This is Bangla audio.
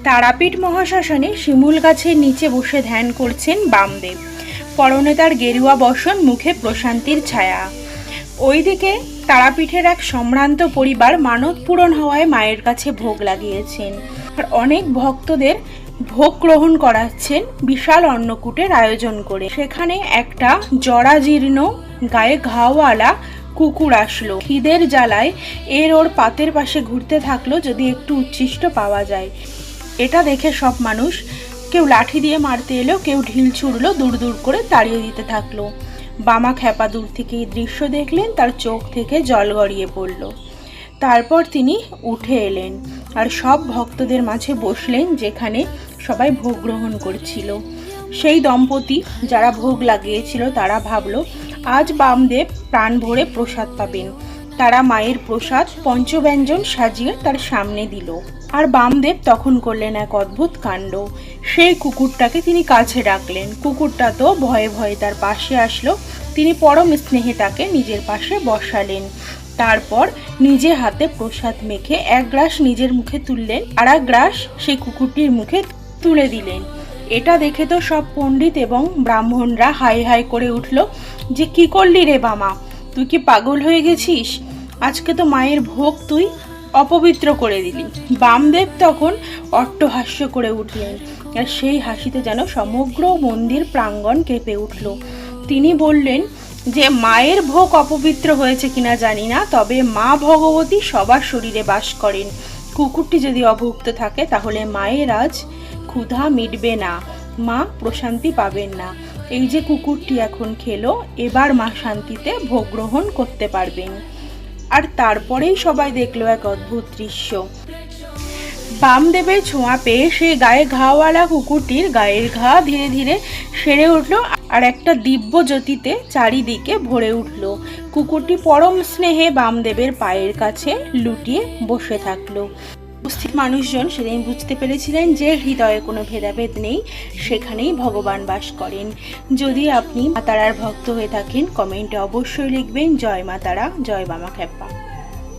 তারাপীঠ মহাশ্মশানে শিমুল গাছের নিচে বসে ধ্যান করছেন বামদেব। পরনে তার গেরুয়া বসন, মুখে প্রশান্তির ছায়া। ওইদিকে তারাপীঠের এক সম্ভ্রান্ত পরিবার মানত পূরণ হওয়ায় মায়ের কাছে ভোগ লাগিয়েছেন। আর অনেক ভক্তদের ভোগ গ্রহণ করাচ্ছেন বিশাল অন্নকূটের আয়োজন করে। সেখানে একটা জরাজীর্ণ গায়ে ঘাওয়ালা কুকুর আসলো। খিদের জ্বালায় ওর পাতের পাশে ঘুরতে থাকলো যদি একটু উচ্ছিষ্ট পাওয়া যায়। এটা দেখে সব মানুষ কেউ লাঠি দিয়ে মারতে এলো, কেউ ঢিল ছুড়লো, দূর দূর করে তাড়িয়ে দিতে থাকলো। বামা খ্যাপা দূর থেকে এই দৃশ্য দেখলেন, তার চোখ থেকে জল গড়িয়ে পড়ল। তারপর তিনি উঠে এলেন আর সব ভক্তদের মাঝে বসলেন যেখানে সবাই ভোগ গ্রহণ করছিল। সেই দম্পতি যারা ভোগ লাগিয়েছিল তারা ভাবল আজ বামদেব প্রাণ ভরে প্রসাদ পাবেন। তারা মায়ের প্রসাদ পঞ্চব্যঞ্জন সাজিয়ে তার সামনে দিল। আর বামদেব তখন করলেন এক অদ্ভুত কাণ্ড। সেই কুকুরটাকে তিনি কাছে ডাকলেন। কুকুরটা তো ভয়ে ভয়ে তার পাশে আসলো। তিনি পরম স্নেহে তাকে নিজের পাশে বসালেন। তারপর নিজে হাতে প্রসাদ মেখে এক গ্রাস নিজের মুখে তুললেন, আর এক গ্রাস সেই কুকুরটির মুখে তুলে দিলেন। এটা দেখে তো সব পণ্ডিত এবং ব্রাহ্মণরা হাই হাই করে উঠল যে কি করলি রে বামা, তুই কি পাগল হয়ে গেছিস? আজকে তো মায়ের ভোগ তুই অপবিত্র করে দিলি। বামদেব তখন অট্টহাস্য করে উঠলেন, আর সেই হাসিতে যেন সমগ্র মন্দির প্রাঙ্গণ কেঁপে উঠল। তিনি বললেন যে মায়ের ভোগ অপবিত্র হয়েছে কিনা জানি না, তবে মা ভগবতী সবার শরীরে বাস করেন। কুকুরটি যদি অভুক্ত থাকে তাহলে মায়ের আজ ক্ষুধা মিটবে না, মা প্রশান্তি পাবেন না। এই যে কুকুরটি এখন খেলো, এবার মা শান্তিতে ভোগ গ্রহণ করতে পারবেন। আর তারপরেই সবাই দেখলো এক অদ্ভুত দৃশ্য। বামদেবের ছোঁয়া পেয়ে সেই গায়ে ঘাওয়ালা কুকুরটির গায়ের ঘা ধীরে ধীরে সেরে উঠল, আর একটা দিব্য জ্যোতিতে চারিদিকে ভরে উঠল। কুকুরটি পরম স্নেহে বামদেবের পায়ের কাছে লুটিয়ে বসে থাকলো। উপস্থিত মানুষজন সেদিন বুঝতে পেরেছিলেন যে হৃদয়ে কোনো ভেদাভেদ নেই, সেখানেই ভগবান বাস করেন। যদি আপনি মা তারার ভক্ত হয়ে থাকেন, কমেন্টে অবশ্যই লিখবেন জয় মা তারা, জয় বামা খ্যাপা।